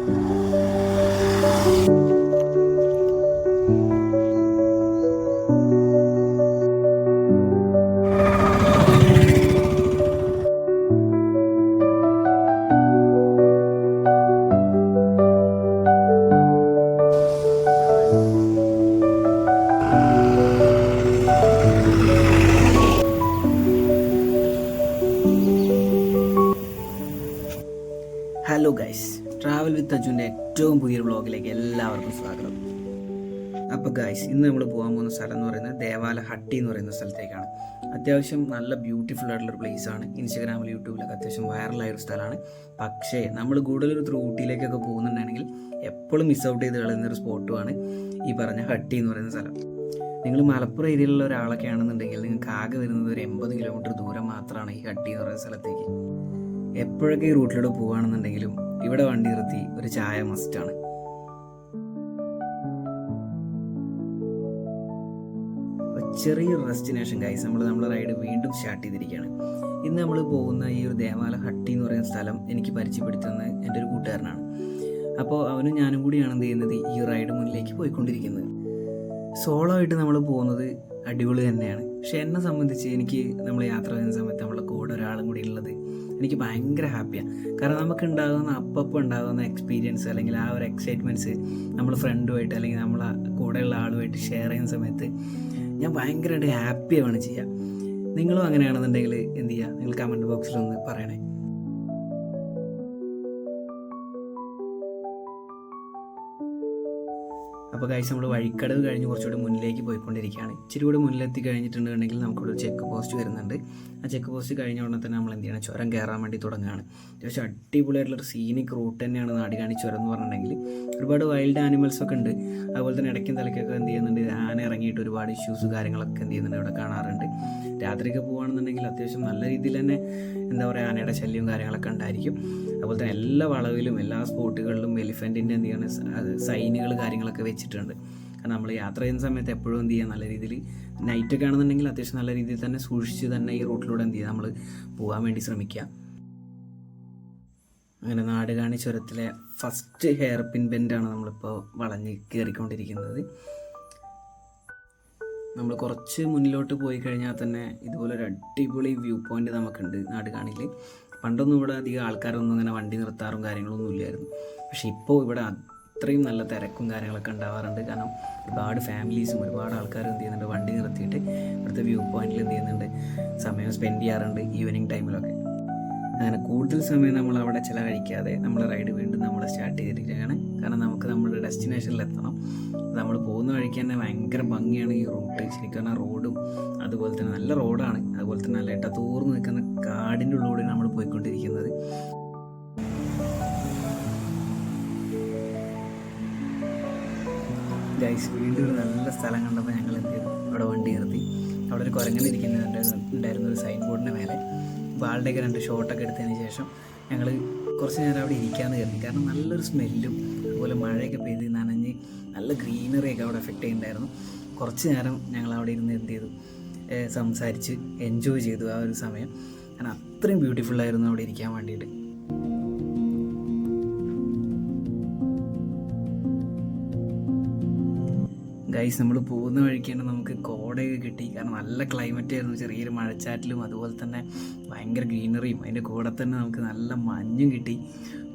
Hello guys, travel with അജുൻ്റെ ഏറ്റവും പുതിയൊരു വ്ളോഗിലേക്ക് എല്ലാവർക്കും സ്വാഗതം. അപ്പോൾ ഗൈസ്, ഇന്ന് നമ്മൾ പോകാൻ പോകുന്ന സ്ഥലം എന്ന് പറയുന്നത് ദേവാല ഹട്ടി എന്ന് പറയുന്ന സ്ഥലത്തേക്കാണ്. അത്യാവശ്യം നല്ല ബ്യൂട്ടിഫുൾ ആയിട്ടുള്ളൊരു പ്ലേസാണ്. ഇൻസ്റ്റാഗ്രാമിൽ യൂട്യൂബിലൊക്കെ അത്യാവശ്യം വൈറലായൊരു സ്ഥലമാണ്. പക്ഷേ നമ്മൾ കൂടുതലൊരു ഊട്ടിയിലേക്കൊക്കെ പോകുന്നുണ്ടെങ്കിൽ എപ്പോഴും മിസ് ഔട്ട് ചെയ്ത് കളയുന്നൊരു സ്പോട്ടുമാണ് ഈ പറഞ്ഞ ഹട്ടി എന്ന് പറയുന്ന സ്ഥലം. നിങ്ങൾ മലപ്പുറം ഏരിയയിലുള്ള ഒരാളൊക്കെ ആണെന്നുണ്ടെങ്കിൽ നിങ്ങൾക്ക് ആകെ വരുന്നത് ഒരു 80 കിലോമീറ്റർ ദൂരം മാത്രമാണ് ഈ ഹട്ടി എന്ന് പറയുന്ന സ്ഥലത്തേക്ക്. എപ്പോഴൊക്കെ ഈ റൂട്ടിലൂടെ പോവുകയാണെന്നുണ്ടെങ്കിലും ഇവിടെ വണ്ടി നിർത്തി ഒരു ചായ മസ്റ്റാണ്. ചെറിയൊരു ഡെസ്റ്റിനേഷൻ ഗൈസ്, നമ്മളെ റൈഡ് വീണ്ടും സ്റ്റാർട്ട് ചെയ്തിരിക്കുകയാണ്. ഇന്ന് നമ്മൾ പോകുന്ന ഈ ഒരു ദേവാല ഹട്ടി എന്ന് പറയുന്ന സ്ഥലം എനിക്ക് പരിചയപ്പെടുത്തുന്നത് എൻ്റെ ഒരു കൂട്ടുകാരനാണ്. അപ്പോൾ അവനും ഞാനും കൂടിയാണ് എന്ത് ചെയ്യുന്നത്, ഈ റൈഡ് മുന്നിലേക്ക് പോയിക്കൊണ്ടിരിക്കുന്നത്. സോളോ ആയിട്ട് നമ്മൾ പോകുന്നത് അടിപൊളി തന്നെയാണ്. പക്ഷെ എന്നെ സംബന്ധിച്ച് എനിക്ക് നമ്മൾ യാത്ര ചെയ്യുന്ന സമയത്ത് നമ്മളെ കൂടെ ഒരാളും കൂടി ഉള്ളത് എനിക്ക് ഭയങ്കര ഹാപ്പിയാണ്. കാരണം നമുക്ക് ഉണ്ടാകുന്ന അപ്പം ഉണ്ടാകുന്ന എക്സ്പീരിയൻസ് അല്ലെങ്കിൽ ആ ഒരു എക്സൈറ്റ്മെൻറ്റ്സ് നമ്മൾ ഫ്രണ്ടുമായിട്ട് അല്ലെങ്കിൽ നമ്മളെ കൂടെയുള്ള ആളുമായിട്ട് ഷെയർ ചെയ്യുന്ന സമയത്ത് ഞാൻ ഭയങ്കരമായിട്ട് ഹാപ്പിയാവാണ് ചെയ്യുക. നിങ്ങളും അങ്ങനെയാണെന്നുണ്ടെങ്കിൽ എന്ത് ചെയ്യുക, നിങ്ങൾ കമൻറ്റ് ബോക്സിലൊന്ന് പറയണേ. അപ്പോൾ ഗൈസ്, നമ്മൾ വഴിക്കടവ് കഴിഞ്ഞ് കുറച്ചുകൂടി മുന്നിലേക്ക് പോയിക്കൊണ്ടിരിക്കുകയാണ്. ഇച്ചിരി കൂടി മുന്നിലെത്തി കഴിഞ്ഞിട്ടുണ്ടെങ്കിൽ നമുക്കിവിടെ ചെക്ക് പോസ്റ്റ് വരുന്നുണ്ട്. ആ ചെക്ക് പോസ്റ്റ് കഴിഞ്ഞ ഉടനെ തന്നെ നമ്മൾ എന്ത് ചെയ്യണം, ചുരം കയറാൻ വേണ്ടി തുടങ്ങുകയാണ്. അത്യാവശ്യം അടിപൊളിയായിട്ടുള്ളൊരു സീനിക് റൂട്ട് തന്നെയാണ് നാടുകാണി ചുരം എന്ന് പറഞ്ഞിട്ടുണ്ടെങ്കിൽ. ഒരുപാട് വൈൽഡ് ആനിമൽസൊക്കെ ഉണ്ട്. അതുപോലെ തന്നെ ഇടയ്ക്കും തലയ്ക്കൊക്കെ എന്ത് ചെയ്യുന്നുണ്ട്, ആന ഇറങ്ങിയിട്ട് ഒരുപാട് ഇഷ്യൂസ് കാര്യങ്ങളൊക്കെ എന്ത് ചെയ്യുന്നുണ്ട് ഇവിടെ കാണാറുണ്ട്. രാത്രിയൊക്കെ പോകുകയാണെന്നുണ്ടെങ്കിൽ അത്യാവശ്യം നല്ല രീതിയിൽ തന്നെ എന്താ പറയുക, ആനയുടെ ശല്യവും കാര്യങ്ങളൊക്കെ ഉണ്ടായിരിക്കും. അതുപോലെ തന്നെ എല്ലാ വളവിലും എല്ലാ സ്പോട്ടുകളിലും എലിഫൻറ്റിൻ്റെ എന്ത് ചെയ്യണം സൈനുകൾ കാര്യങ്ങളൊക്കെ വെച്ചിട്ടുണ്ട്. കാരണം നമ്മൾ യാത്ര ചെയ്യുന്ന സമയത്ത് എപ്പോഴും എന്ത് ചെയ്യുക, നല്ല രീതിയിൽ നൈറ്റൊക്കെ ആണെന്നുണ്ടെങ്കിൽ അത്യാവശ്യം നല്ല രീതിയിൽ തന്നെ സൂക്ഷിച്ച് തന്നെ ഈ റൂട്ടിലൂടെ എന്ത് ചെയ്യുക, നമ്മൾ പോകാൻ വേണ്ടി ശ്രമിക്കുക. അങ്ങനെ നാടുകാണി ചുരത്തിലെ ഫസ്റ്റ് ഹെയർ പിൻ ബെൻഡാണ് നമ്മളിപ്പോൾ വളഞ്ഞ് കയറിക്കൊണ്ടിരിക്കുന്നത്. നമ്മൾ കുറച്ച് മുന്നിലോട്ട് പോയി കഴിഞ്ഞാൽ തന്നെ ഇതുപോലൊരു അടിപൊളി വ്യൂ പോയിൻ്റ് നമുക്കുണ്ട് നാടുകാണിയിൽ. പണ്ടൊന്നും ഇവിടെ അധികം ആൾക്കാരൊന്നും ഇങ്ങനെ വണ്ടി നിർത്താറും കാര്യങ്ങളൊന്നും ഇല്ലായിരുന്നു. പക്ഷേ ഇപ്പോൾ ഇവിടെ അത്രയും നല്ല തിരക്കും കാര്യങ്ങളൊക്കെ ഉണ്ടാവാറുണ്ട്. കാരണം ഒരുപാട് ഫാമിലീസും ഒരുപാട് ആൾക്കാരും എന്ത് ചെയ്യുന്നുണ്ട്, വണ്ടി നിർത്തിയിട്ട് ഇവിടുത്തെ വ്യൂ പോയിന്റിൽ എന്ത് ചെയ്യുന്നുണ്ട്, സമയം സ്പെൻഡ് ചെയ്യാറുണ്ട് ഈവനിങ് ടൈമിലൊക്കെ. അങ്ങനെ കൂടുതൽ സമയം നമ്മൾ അവിടെ ചിലവഴിക്കാതെ നമ്മളെ റൈഡ് വീണ്ടും നമ്മൾ സ്റ്റാർട്ട് ചെയ്തിരിക്കുകയാണ്. കാരണം നമുക്ക് നമ്മുടെ ഡെസ്റ്റിനേഷനിലെത്തണം. നമ്മൾ പോകുന്ന വഴിക്ക് തന്നെ ഭയങ്കര ഭംഗിയാണ് ഈ റൂട്ട്. ശരിക്കും പറഞ്ഞാൽ റോഡും അതുപോലെ തന്നെ നല്ല റോഡാണ്. അതുപോലെ തന്നെ നല്ല ഇടതൂർന്ന് നിൽക്കുന്ന കാടിൻ്റെ ഉള്ളിലൂടെ നമ്മൾ പോയിക്കൊണ്ടിരിക്കുന്നത്. ഗൈസ്, വീണ്ടും ഒരു നല്ല സ്ഥലം കണ്ടപ്പോൾ ഞങ്ങൾ എന്ത് ചെയ്തു, അവിടെ വണ്ടി നിർത്തി. അവിടെ ഒരു കുരങ്ങനിരിക്കുന്നുണ്ടായിരുന്നു ഒരു സൈൻ ബോർഡിൻ്റെ മേലെ. അപ്പോൾ ആളുടെയൊക്കെ 2 ഷോട്ടൊക്കെ എടുത്തതിന് ശേഷം ഞങ്ങൾ കുറച്ച് നേരം അവിടെ ഇരിക്കാമെന്ന് കരുതി. കാരണം നല്ലൊരു സ്മെല്ലും അതുപോലെ മഴയൊക്കെ പെയ്ത് നനഞ്ഞ് നല്ല ഗ്രീനറിയൊക്കെ അവിടെ എഫക്റ്റ് ചെയ്യുന്നുണ്ടായിരുന്നു. കുറച്ച് നേരം ഞങ്ങൾ അവിടെ ഇരുന്ന് എന്ത് ചെയ്തു, സംസാരിച്ച് എൻജോയ് ചെയ്തു ആ ഒരു സമയം. കാരണം അത്രയും ബ്യൂട്ടിഫുള്ളായിരുന്നു അവിടെ ഇരിക്കാൻ വേണ്ടിയിട്ട്. ഗൈസ്, നമ്മൾ പോകുന്ന വഴിക്കാണ് നമുക്ക് കോടയൊക്കെ കിട്ടി. കാരണം നല്ല ക്ലൈമറ്റ് ആയിരുന്നു, ചെറിയൊരു മഴച്ചാറ്റിലും അതുപോലെ തന്നെ ഭയങ്കര ഗ്രീനറിയും അതിൻ്റെ കൂടെ തന്നെ നമുക്ക് നല്ല മഞ്ഞും കിട്ടി.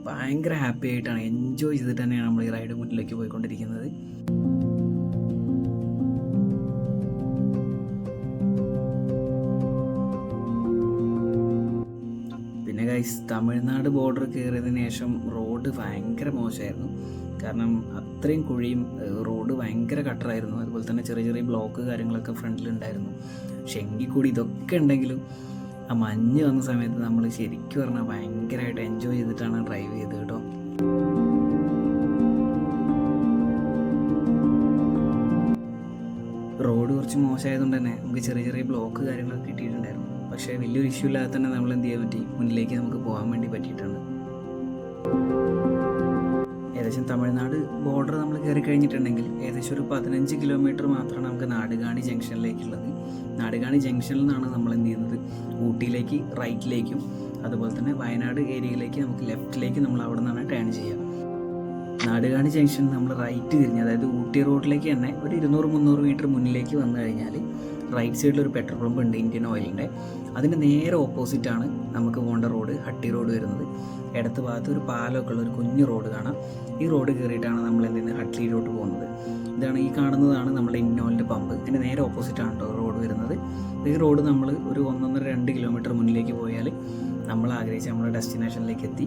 ഭയങ്കര ഹാപ്പി ആയിട്ടാണ് എൻജോയ് ചെയ്തിട്ട് തന്നെയാണ് നമ്മൾ ഈ റൈഡ് മുന്നിലേക്ക് പോയിക്കൊണ്ടിരിക്കുന്നത്. പിന്നെ ഗൈസ്, തമിഴ്നാട് ബോർഡർ കയറിയതിന് ശേഷം റോഡ് ഭയങ്കര മോശമായിരുന്നു. കാരണം അത്രയും കുഴിയും റോഡ് ഭയങ്കര കട്ടറായിരുന്നു. അതുപോലെ തന്നെ ചെറിയ ചെറിയ ബ്ലോക്ക് കാര്യങ്ങളൊക്കെ ഫ്രണ്ടിലുണ്ടായിരുന്നു. പക്ഷെ എങ്കിൽ കൂടി ഇതൊക്കെ ഉണ്ടെങ്കിലും ആ മഞ്ഞ് വന്ന സമയത്ത് നമ്മൾ ശരിക്കും പറഞ്ഞാൽ ഭയങ്കരമായിട്ട് എൻജോയ് ചെയ്തിട്ടാണ് ഡ്രൈവ് ചെയ്തത് കേട്ടോ. റോഡ് കുറച്ച് മോശമായതുകൊണ്ട് തന്നെ നമുക്ക് ചെറിയ ചെറിയ ബ്ലോക്ക് കാര്യങ്ങളൊക്കെ കിട്ടിയിട്ടുണ്ടായിരുന്നു. പക്ഷേ വലിയൊരു ഇഷ്യൂ ഇല്ലാതെ തന്നെ നമ്മൾ എന്ത് ചെയ്യാൻ പറ്റി, മുന്നിലേക്ക് നമുക്ക് പോകാൻ വേണ്ടി പറ്റിയിട്ടുണ്ട്. ഏകദേശം തമിഴ്നാട് ബോർഡർ നമ്മൾ കയറി കഴിഞ്ഞിട്ടുണ്ടെങ്കിൽ ഏകദേശം ഒരു 15 കിലോമീറ്റർ മാത്രമാണ് നമുക്ക് നാടുകാണി ജംഗ്ഷനിലേക്കുള്ളത്. നാടുകാണി ജംഗ്ഷനിൽ നിന്നാണ് നമ്മൾ എന്ത് ചെയ്യുന്നത്, ഊട്ടിയിലേക്ക് റൈറ്റിലേക്കും അതുപോലെ തന്നെ വയനാട് ഏരിയയിലേക്ക് നമുക്ക് ലെഫ്റ്റിലേക്ക് നമ്മൾ അവിടെ നിന്നാണ് ടേൺ ചെയ്യുക. നാടുകാണി ജംഗ്ഷൻ നമ്മൾ റൈറ്റ് തിരിഞ്ഞ്, അതായത് ഊട്ടി റോഡിലേക്ക് തന്നെ ഒരു 200-300 മീറ്റർ മുന്നിലേക്ക് വന്നു കഴിഞ്ഞാൽ റൈറ്റ് സൈഡിലൊരു പെട്രോൾ പമ്പ് ഉണ്ട്, ഇന്ത്യൻ ഓയിലിൻ്റെ. അതിൻ്റെ നേരെ ഓപ്പോസിറ്റാണ് നമുക്ക് പോകേണ്ട റോഡ്, ഹട്ടി റോഡ് വരുന്നത്. ഇടത്ത് ഭാഗത്ത് ഒരു പാലമൊക്കെ ഉള്ള ഒരു കുഞ്ഞു റോഡ് കാണാം. ഈ റോഡ് കയറിയിട്ടാണ് നമ്മൾ ഹട്ടിയിലോട്ട് പോകുന്നത്. ഇതാണ് ഈ കാണുന്നതാണ് നമ്മുടെ ഇന്ത്യൻ ഓയിലിൻ്റെ പമ്പ്. ഇതിൻ്റെ നേരെ ഓപ്പോസിറ്റാണ് കേട്ടോ റോഡ് വരുന്നത്. ഈ റോഡ് നമ്മൾ ഒരു 1-1.5-2 കിലോമീറ്റർ മുന്നിലേക്ക് പോയാൽ നമ്മൾ ആഗ്രഹിച്ച നമ്മുടെ ഡെസ്റ്റിനേഷനിലേക്ക് എത്തി.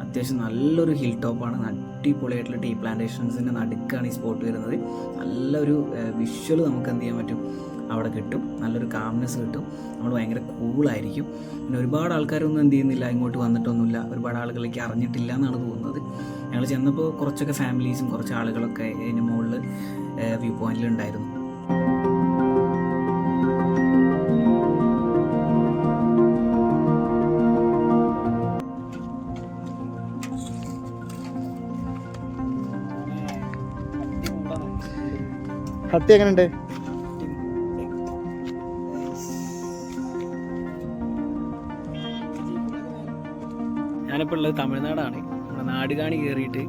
അത്യാവശ്യം നല്ലൊരു ഹിൽ ടോപ്പാണ്, അടിപൊളിയായിട്ടുള്ള ടീ പ്ലാന്റേഷൻസിൻ്റെ നടുക്കാണ് ഈ സ്പോട്ട് വരുന്നത്. നല്ലൊരു വിഷ്വൽ നമുക്ക് എന്ത് ചെയ്യാൻ പറ്റും അവിടെ കിട്ടും, നല്ലൊരു കാംനെസ് കിട്ടും, നമ്മൾ ഭയങ്കര കൂളായിരിക്കും. പിന്നെ ഒരുപാട് ആൾക്കാരൊന്നും എന്ത് ചെയ്യുന്നില്ല, ഇങ്ങോട്ട് വന്നിട്ടൊന്നുമില്ല, ഒരുപാട് ആളുകളിലേക്ക് അറിഞ്ഞിട്ടില്ല എന്നാണ് തോന്നുന്നത്. ഞങ്ങൾ ചെന്നപ്പോൾ കുറച്ചൊക്കെ ഫാമിലീസും കുറച്ച് ആളുകളൊക്കെ ഇതിന് മുകളിൽ വ്യൂ പോയിന്റിലുണ്ടായിരുന്നു. ഹട്ടി എങ്ങനെയുണ്ട്? ഞാനിപ്പോൾ ഉള്ളത് തമിഴ്നാടാണ്. നമ്മുടെ നാടുകാണി കയറിയിട്ട്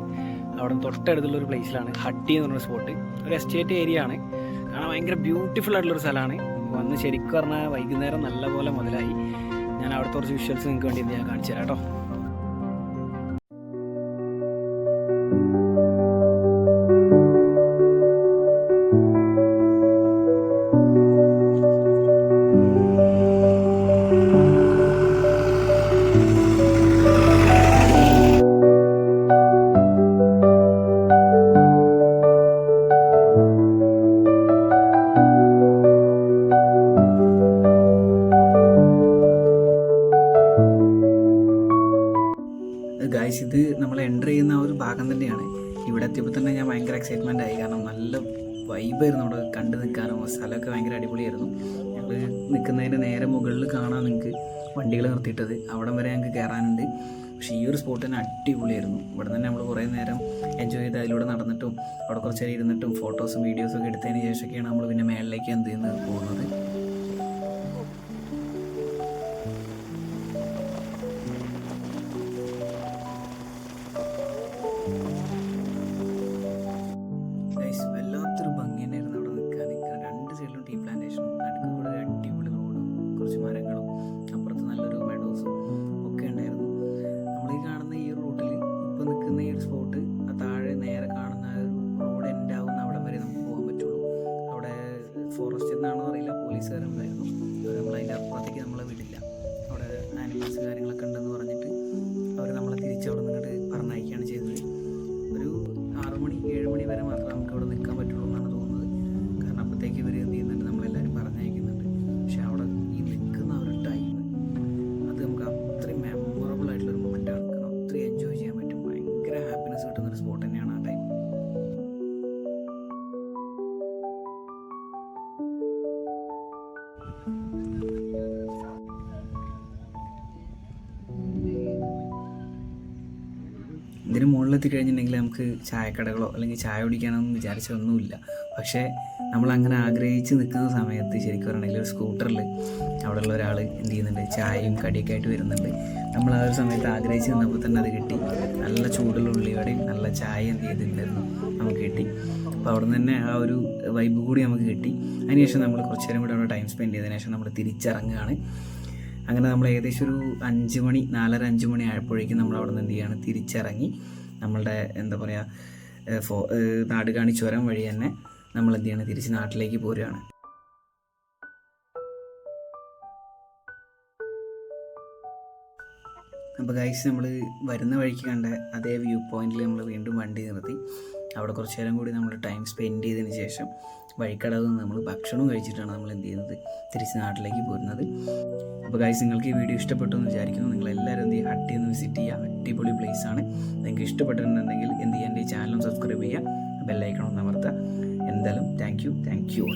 അവിടെ തൊട്ടടുത്തുള്ളൊരു പ്ലേസിലാണ് ഹട്ടി എന്ന് പറഞ്ഞ സ്പോട്ട്. ഒരു എസ്റ്റേറ്റ് ഏരിയ ആണ്, കാണാൻ ഭയങ്കര ബ്യൂട്ടിഫുൾ ആയിട്ടുള്ളൊരു സ്ഥലമാണ്. വന്ന് ശരിക്കും പറഞ്ഞാൽ വൈകുന്നേരം നല്ലപോലെ മുതലായി. ഞാൻ അവിടുത്തെ കുറച്ച് വിഷ്വൽസ് നിങ്ങൾക്ക് വേണ്ടി ഞാൻ കാണിച്ചു തരാം കേട്ടോ. ഗൈസ്, ഇത് നമ്മൾ എൻ്റർ ചെയ്യുന്ന ആ ഒരു ഭാഗം തന്നെയാണ്. ഇവിടെ എത്തിയപ്പോൾ തന്നെ ഞാൻ ഭയങ്കര എക്സൈറ്റ്മെൻ്റ് ആയി. കാരണം നല്ല വൈബായിരുന്നു അവിടെ കണ്ടു നിൽക്കാനും. സ്ഥലമൊക്കെ ഭയങ്കര അടിപൊളിയായിരുന്നു. ഞങ്ങൾ നിൽക്കുന്നതിൻ്റെ നേരെ മുകളിൽ കാണാൻ നിങ്ങൾക്ക് വണ്ടികൾ നിർത്തിയിട്ടത്, അവിടം വരെ ഞങ്ങൾക്ക് കയറാനുണ്ട്. പക്ഷേ ഈ ഒരു സ്പോട്ട് തന്നെ അടിപൊളിയായിരുന്നു. ഇവിടെ തന്നെ നമ്മൾ കുറേ നേരം എൻജോയ് ചെയ്ത് അതിലൂടെ നടന്നിട്ടും അവിടെ കുറച്ച് നേരം ഇരുന്നിട്ടും ഫോട്ടോസും വീഡിയോസും ഒക്കെ എടുത്തതിന് ശേഷമൊക്കെയാണ് നമ്മൾ പിന്നെ മേളിലേക്ക് എന്ത് ചെയ്യുന്നത് പോകുന്നത്. വല്ലാത്തൊരു ഭംഗി തന്നെയായിരുന്നു അവിടെ നിൽക്കാൻ. രണ്ട് സൈഡിലും ടീ പ്ലാന്റേഷനും നടുക്ക് കൂടെ ഒരു അടിപൊളി റോഡും കുറച്ച് മരങ്ങളും അപ്പുറത്ത് നല്ലൊരു മെഡോസും ഒക്കെ ഉണ്ടായിരുന്നു. നമ്മളീ കാണുന്ന ഈ റൂട്ടിൽ ഇപ്പോൾ നിൽക്കുന്ന ഈ ഒരു സ്പോട്ട്, താഴെ നേരെ കാണുന്ന ഒരു റോഡ് എൻഡ് ആവുന്ന അവിടെ വരെ നമുക്ക് പോകാൻ പറ്റുള്ളൂ. അവിടെ ഫോറസ്റ്റിൽ നിന്നാണോ അറിയില്ല, പോലീസുകാരുണ്ടായിരുന്നു. നമ്മൾ അതിൻ്റെ അപ്പുറത്തേക്ക് നമ്മളെ വിടില്ല. അവിടെ ആനിമൽസ് കാര്യങ്ങളൊക്കെ ഉണ്ടെന്ന് പറഞ്ഞിട്ട് അവർ നമ്മളെ തിരിച്ചവിടെ നിന്നിട്ട് പറഞ്ഞയക്കുകയാണ് ചെയ്തത്. ഒരു 6 മണി 7 മണി വരെ മാത്രമേ നമുക്ക് അവിടെ നിൽക്കാൻ പറ്റുള്ളൂ എന്നാണ് തോന്നുന്നത്. കാരണം അപ്പോഴത്തേക്ക് ഇവർ എന്ത് ചെയ്യുന്നുണ്ട്, നമ്മളെല്ലാവരും പറഞ്ഞയക്കുന്നുണ്ട്. പക്ഷെ അവിടെ ഈ നിൽക്കുന്ന ഒരു ടൈം അത് നമുക്ക് അത്രയും മെമ്മറബിൾ ആയിട്ടുള്ളൊരു മൊമെൻ്റാണ്. കാരണം അത്രയും എൻജോയ് ചെയ്യാൻ പറ്റും. ഭയങ്കര ഹാപ്പിനെസ് കിട്ടുന്നൊരു സ്പോട്ട് തന്നെയാണ് ആ ടൈം. ഇതിന് മുകളിലെത്തി കഴിഞ്ഞിട്ടുണ്ടെങ്കിൽ നമുക്ക് ചായക്കടകളോ അല്ലെങ്കിൽ ചായ കുടിക്കാനൊന്നും വിചാരിച്ചൊന്നുമില്ല. പക്ഷേ നമ്മളങ്ങനെ ആഗ്രഹിച്ച് നിൽക്കുന്ന സമയത്ത് ശരിക്കും പറഞ്ഞിട്ടുണ്ടെങ്കിൽ ഒരു സ്കൂട്ടറിൽ അവിടെയുള്ള ഒരാൾ എന്ത് ചെയ്യുന്നുണ്ട്, ചായയും കടിയൊക്കെ ആയിട്ട് വരുന്നുണ്ട്. നമ്മൾ ആ ഒരു സമയത്ത് ആഗ്രഹിച്ച് നിന്നപ്പോൾ തന്നെ അത് കിട്ടി. നല്ല ചൂടുള്ള ഉള്ളിവടയും നല്ല ചായ എന്ത് ചെയ്തിട്ടുണ്ടായിരുന്നു നമുക്ക് കിട്ടി. അപ്പോൾ അവിടെ നിന്ന് തന്നെ ആ ഒരു വൈബ് കൂടി നമുക്ക് കിട്ടി. അതിനുശേഷം നമ്മൾ കുറച്ച് നേരം കൂടി അവിടെ ടൈം സ്പെൻഡ് ചെയ്തതിനു ശേഷം നമ്മൾ തിരിച്ചിറങ്ങുകയാണ്. അങ്ങനെ നമ്മൾ ഏകദേശം ഒരു 5 മണി 4:30-5 മണി ആയപ്പോഴേക്കും നമ്മൾ അവിടെ നിന്ന് എന്ത് ചെയ്യാണ്, തിരിച്ചിറങ്ങി നമ്മളുടെ എന്താ പറയുക നാടുകാണി ചുരം വഴി തന്നെ നമ്മൾ എന്ത് ചെയ്യാണ്, തിരിച്ച് നാട്ടിലേക്ക് പോരുകയാണ്. അപ്പോൾ ഗൈസ്, നമ്മൾ വരുന്ന വഴിക്ക് കണ്ട അതേ വ്യൂ പോയിന്റിൽ നമ്മൾ വീണ്ടും വണ്ടി നിർത്തി അവിടെ കുറച്ച് നേരം കൂടി നമ്മൾ ടൈം സ്പെൻഡ് ചെയ്തതിന് ശേഷം വഴിക്കടവ് നമ്മൾ ഭക്ഷണം കഴിച്ചിട്ടാണ് നമ്മൾ എന്ത് ചെയ്യുന്നത്, തിരിച്ച് നാട്ടിലേക്ക് പോരുന്നത്. അപ്പോൾ ഗൈസ്, നിങ്ങൾക്ക് ഈ വീഡിയോ ഇഷ്ടപ്പെട്ടു എന്ന് വിചാരിക്കുന്നു. നിങ്ങളെല്ലാവരും എന്ത് ചെയ്യുക, ഹട്ടി ഒന്ന് വിസിറ്റ് ചെയ്യുക. അടിപൊളി പ്ലേസാണ്. നിങ്ങൾക്ക് ഇഷ്ടപ്പെട്ടിട്ടുണ്ടെങ്കിൽ എന്ത് ചെയ്യുക, എൻ്റെ ഈ ചാനലും സബ്സ്ക്രൈബ് ചെയ്യുക, ബെല്ലൈക്കണം ഒന്ന് അമർത്തുക. എന്തായാലും താങ്ക് യു.